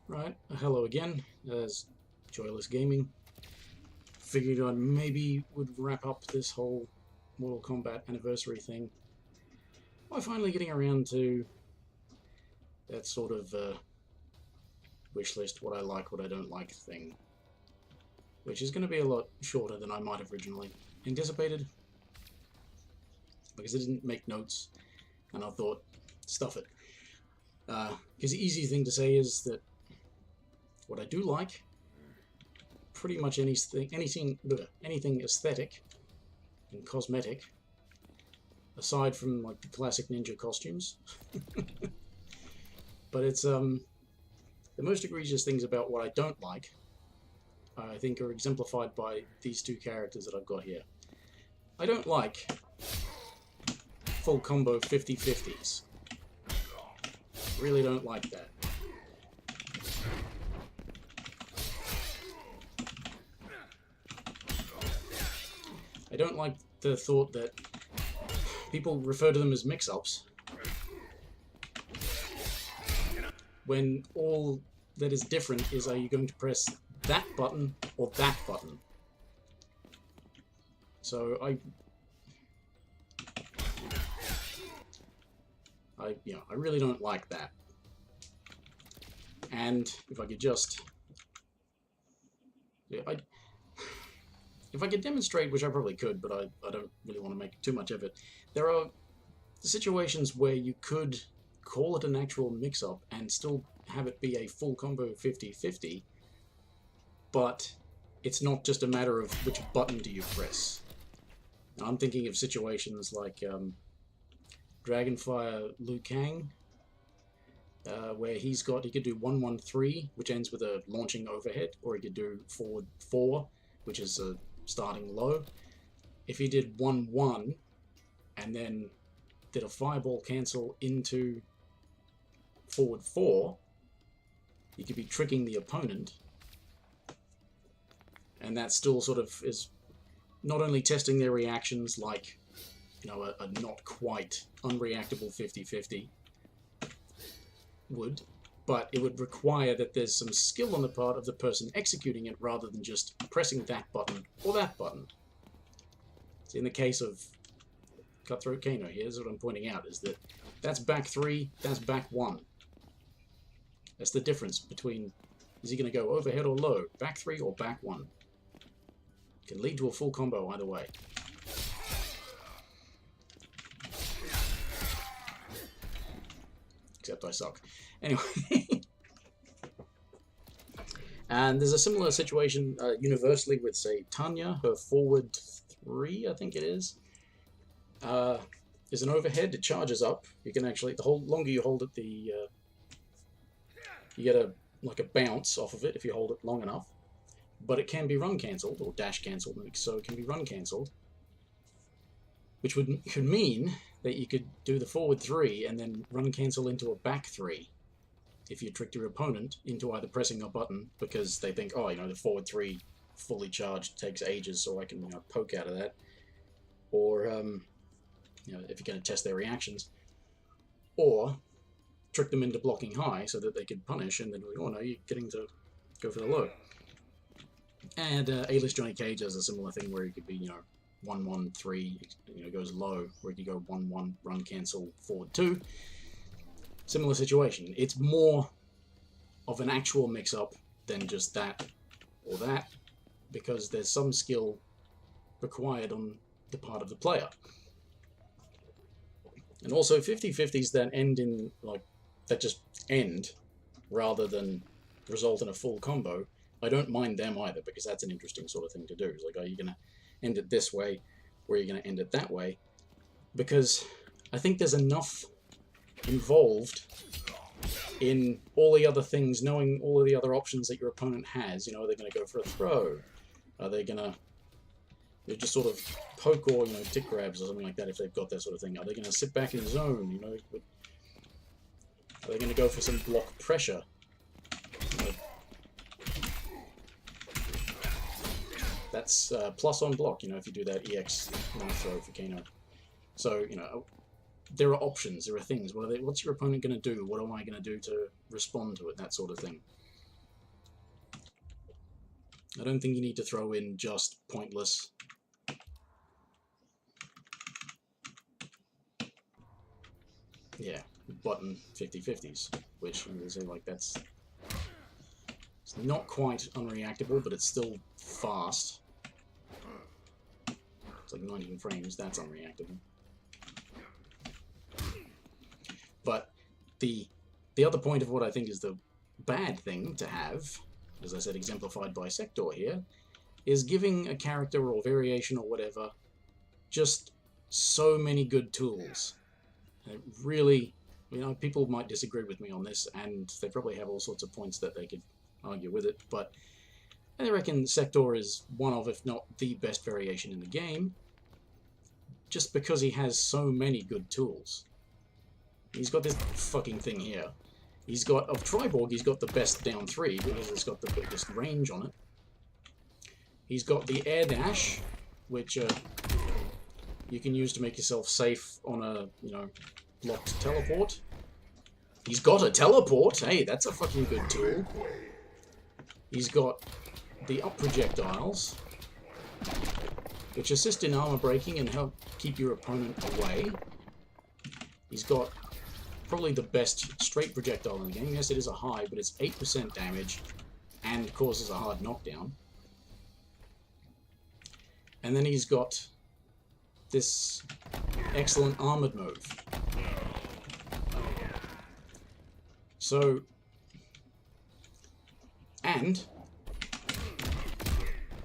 Right, hello again, as Joyless Gaming. Figured I maybe would wrap up this whole Mortal Kombat anniversary thing by finally getting around to that sort of wish list, what I like, what I don't like thing, which is going to be a lot shorter than I might have originally anticipated, because I didn't make notes, and I thought, stuff it. Because the easy thing to say is that what I do like, pretty much anything aesthetic and cosmetic, aside from like the classic ninja costumes. But it's the most egregious things about what I don't like, I think, are exemplified by these two characters that I've got here. I don't like full combo 50-50s. Really don't like that. I don't like the thought that people refer to them as mix-ups when all that is different is, are you going to press that button or that button? So I really don't like that. And if I could just, if I could demonstrate, which I probably could, but I don't really want to make too much of it. There are situations where you could call it an actual mix-up and still have it be a full combo 50-50, but it's not just a matter of which button do you press. Now, I'm thinking of situations like Dragonfire Liu Kang, where he could do 1-1-3, which ends with a launching overhead, or he could do forward 4, which is a starting low. If he did 1-1 and then did a fireball cancel into forward 4, you could be tricking the opponent, and that still sort of is not only testing their reactions like, you know, a not quite unreactable 50-50 would, but it would require that there's some skill on the part of the person executing it rather than just pressing that button or that button. So in the case of Cutthroat Kano, here's what I'm pointing out, is that that's back 3, that's back 1. That's the difference between, is he going to go overhead or low, back 3 or back 1. Can lead to a full combo either way. Except I suck. Anyway. And there's a similar situation universally with, say, Tanya. Her forward 3, I think it is an overhead. It charges up. You can actually, the longer you hold it, you get like a bounce off of it if you hold it long enough. But it can be run cancelled, or dash cancelled, so it can be run cancelled, which could mean that you could do the forward 3 and then run cancel into a back 3 if you tricked your opponent into either pressing a button because they think, oh, you know, the forward 3 fully charged takes ages, so I can, you know, poke out of that, or you know, if you're going to test their reactions, or trick them into blocking high so that they could punish, and then, oh no, you're getting to go for the low. And A-list Johnny Cage has a similar thing where he could be, you know, 1-1-3, you know, goes low, where he could go 1-1, run cancel, forward 2. Similar situation. It's more of an actual mix-up than just that or that, because there's some skill required on the part of the player. And also 50-50s that end in, like, that just end rather than result in a full combo, I don't mind them either, because that's an interesting sort of thing to do. It's like, are you going to end it this way, or are you going to end it that way? Because I think there's enough involved in all the other things, knowing all of the other options that your opponent has. You know, are they going to go for a throw? Are they going to just sort of poke or, you know, tick grabs or something like that if they've got that sort of thing? Are they going to sit back in zone? You know, are they going to go for some block pressure? You know, that's plus on block, you know, if you do that EX knife throw for Kano. So, you know, there are options, there are things. What's your opponent going to do? What am I going to do to respond to it? That sort of thing. I don't think you need to throw in just pointless. Yeah, button 50-50s, which I'm going to say, like, it's not quite unreactable, but it's still fast. It's like 19 frames, that's unreactable. But the other point of what I think is the bad thing to have, as I said, exemplified by Sector here, is giving a character or variation or whatever just so many good tools. And it really, you know, people might disagree with me on this, and they probably have all sorts of points that they could argue with it, but I reckon Sector is one of, if not the best variation in the game, just because he has so many good tools. He's got this fucking thing here. He's got, of Triborg, he's got the best down 3 because it's got the biggest range on it. He's got the air dash, which you can use to make yourself safe on a, you know, blocked teleport. He's got a teleport. Hey, that's a fucking good tool. He's got the up projectiles, which assist in armor breaking and help keep your opponent away. He's got probably the best straight projectile in the game. Yes, it is a high, but it's 8% damage and causes a hard knockdown. And then he's got this excellent armored move. So, and,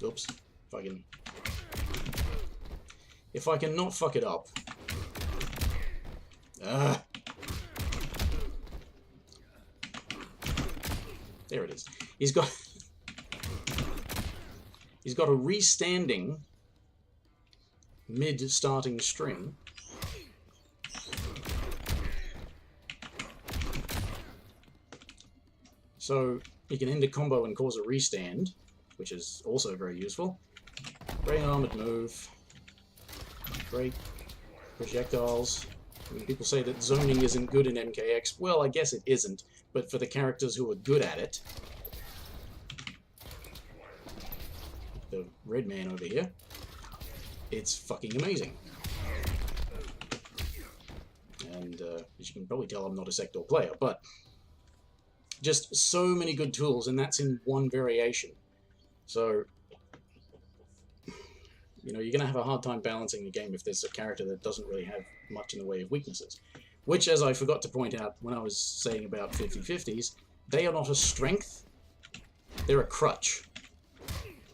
oops, if I can not fuck it up, there it is. He's got a restanding mid-starting string. So he can end a combo and cause a restand, which is also very useful. Great armored move. Great projectiles. I mean, people say that zoning isn't good in MKX. Well, I guess it isn't, but for the characters who are good at it, the red man over here, it's fucking amazing. And as you can probably tell, I'm not a Sector player, but just so many good tools, and that's in one variation. So, you know, you're going to have a hard time balancing the game if there's a character that doesn't really have much in the way of weaknesses. Which, as I forgot to point out when I was saying about 50-50s, they are not a strength, they're a crutch.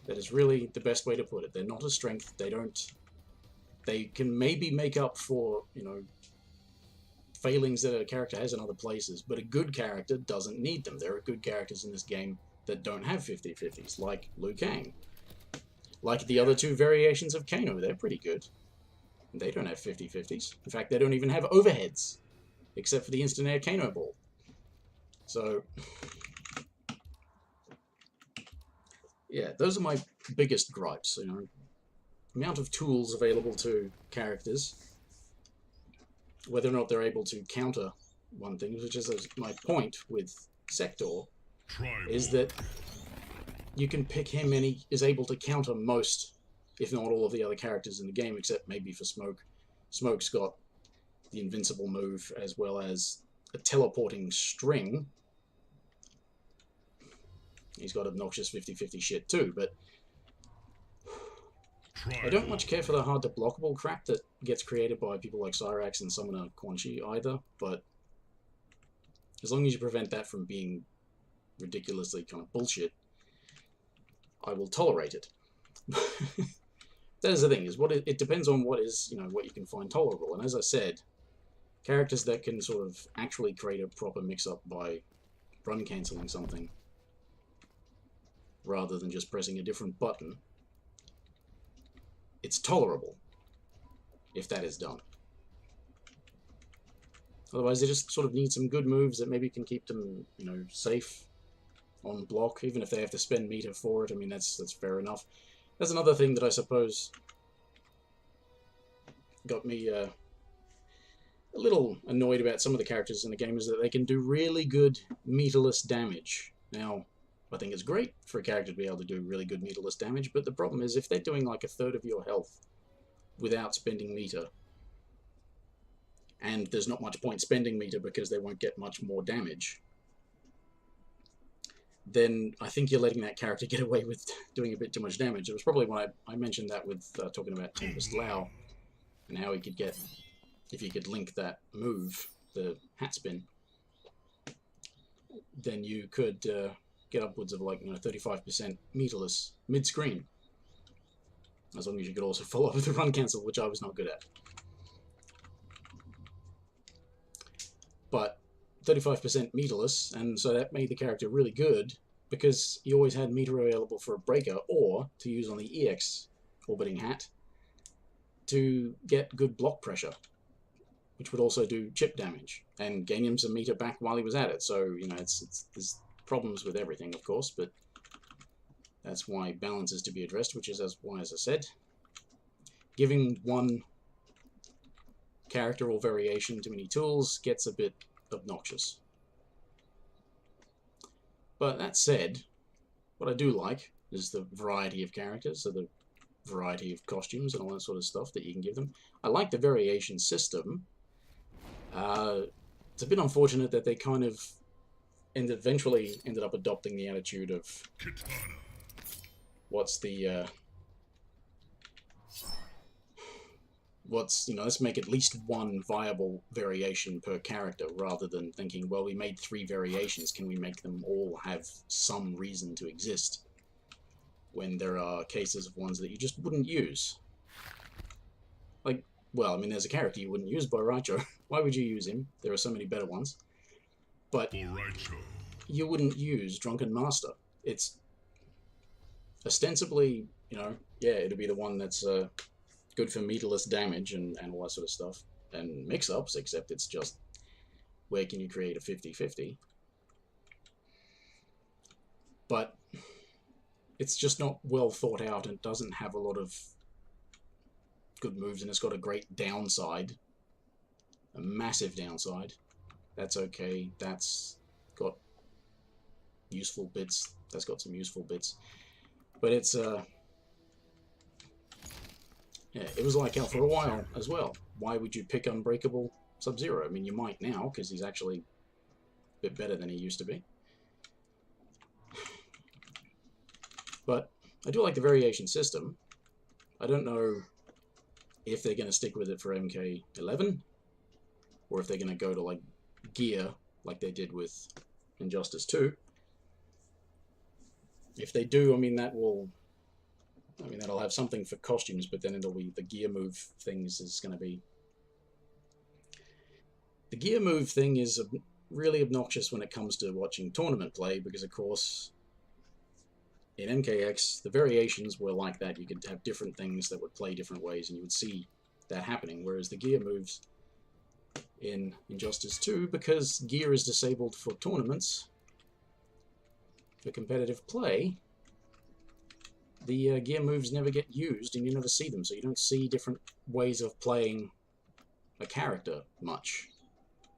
That is really the best way to put it. They're not a strength, they can maybe make up for, you know, failings that a character has in other places, but a good character doesn't need them. There are good characters in this game that don't have 50-50s, like Liu Kang. Like the other two variations of Kano, they're pretty good. They don't have 50-50s. In fact, they don't even have overheads, except for the instant air Kano ball. So, yeah, those are my biggest gripes, you know. Amount of tools available to characters, whether or not they're able to counter one thing, which is my point with Sector, is that you can pick him and he is able to counter most, if not all, of the other characters in the game, except maybe for Smoke. Smoke's got the invincible move as well as a teleporting string. He's got obnoxious 50-50 shit too, but I don't much care for the hard to blockable crap that gets created by people like Cyrax and Summoner Quan Chi either, but as long as you prevent that from being ridiculously kind of bullshit, I will tolerate it. That is the thing, is it depends on what is, you know, what you can find tolerable. And as I said, characters that can sort of actually create a proper mix-up by run cancelling something rather than just pressing a different button, it's tolerable if that is done. Otherwise, they just sort of need some good moves that maybe can keep them, you know, safe on block, even if they have to spend meter for it. I mean, that's fair enough. That's another thing that I suppose got me a little annoyed about some of the characters in the game, is that they can do really good meterless damage. Now, I think it's great for a character to be able to do really good meterless damage, but the problem is if they're doing like a third of your health without spending meter, and there's not much point spending meter because they won't get much more damage, then I think you're letting that character get away with doing a bit too much damage. It was probably when I mentioned that with talking about Tempest Lao and how he could get, if you could link that move, the hat spin, then you could get upwards of like 35% meterless mid-screen, as long as you could also follow up with the run cancel, which I was not good at. But 35% meterless, and so that made the character really good because he always had meter available for a breaker or to use on the EX orbiting hat to get good block pressure, which would also do chip damage and gain him some meter back while he was at it. So, you know, there's problems with everything, of course, but that's why balance is to be addressed, which is why, as I said, giving one character or variation too many tools gets a bit obnoxious. But that said, what I do like is the variety of characters, so the variety of costumes and all that sort of stuff that you can give them. I like the variation system. It's a bit unfortunate that they kind of eventually ended up adopting the attitude of let's make at least one viable variation per character, rather than thinking, well, we made 3 variations, can we make them all have some reason to exist, when there are cases of ones that you just wouldn't use. Like, well, I mean, there's a character you wouldn't use, Borracho. Why would you use him? There are so many better ones. But you wouldn't use Drunken Master. It's ostensibly, yeah, it'll be the one that's good for meterless damage and all that sort of stuff, and mix-ups, except it's just, where can you create a 50-50? But it's just not well thought out and doesn't have a lot of good moves, and it's got a great downside, a massive downside. That's okay, that's got useful bits, that's got some useful bits, but it's yeah, it was like hell for a while as well. Why would you pick Unbreakable Sub-Zero? I mean, you might now, because he's actually a bit better than he used to be. But I do like the variation system. I don't know if they're going to stick with it for MK11, or if they're going to go to like gear, like they did with Injustice 2. If they do, I mean, that'll have something for costumes, but then it'll be the gear move things is going to be... The gear move thing is really obnoxious when it comes to watching tournament play, because of course in MKX the variations were like that. You could have different things that would play different ways, and you would see that happening, whereas the gear moves in Injustice 2, because gear is disabled for tournaments, for competitive play, the gear moves never get used, and you never see them, so you don't see different ways of playing a character much.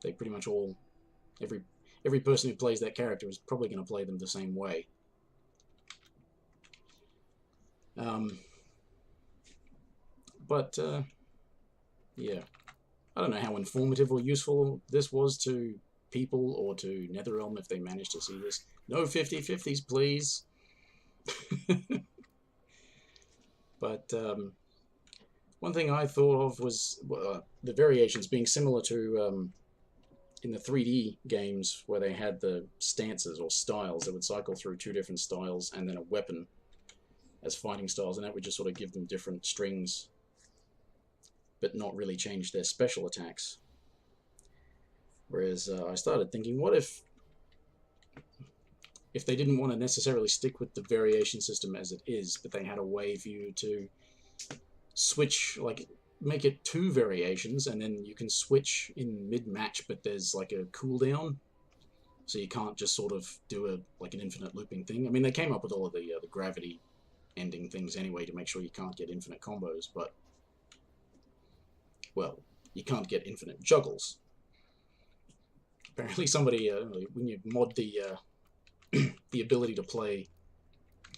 They pretty much all... Every person who plays that character is probably going to play them the same way. Yeah. I don't know how informative or useful this was to people or to NetherRealm if they managed to see this. No 50-50s, please. But one thing I thought of was the variations being similar to in the 3D games, where they had the stances or styles that would cycle through 2 different styles and then a weapon as fighting styles, and that would just sort of give them different strings but not really change their special attacks. Whereas I started thinking, what if they didn't want to necessarily stick with the variation system as it is, but they had a way for you to switch, like make it 2 variations, and then you can switch in mid-match, but there's like a cooldown, so you can't just sort of do like an infinite looping thing. I mean, they came up with all of the gravity ending things anyway to make sure you can't get infinite combos, but, well, you can't get infinite juggles. Apparently somebody, when you mod the the ability to play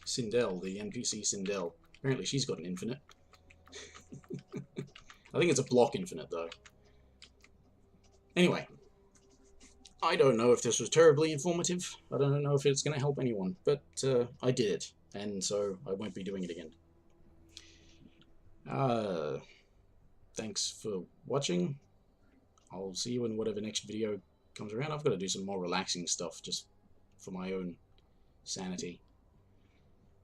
Sindel, the NPC Sindel. Apparently she's got an infinite. I think it's a block infinite, though. Anyway, I don't know if this was terribly informative. I don't know if it's going to help anyone, but I did it, and so I won't be doing it again. Thanks for watching. I'll see you in whatever next video comes around. I've got to do some more relaxing stuff just for my own sanity.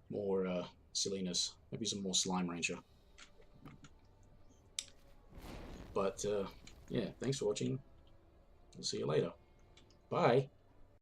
More silliness. Maybe some more Slime Rancher. But, yeah, thanks for watching. I'll see you later. Bye.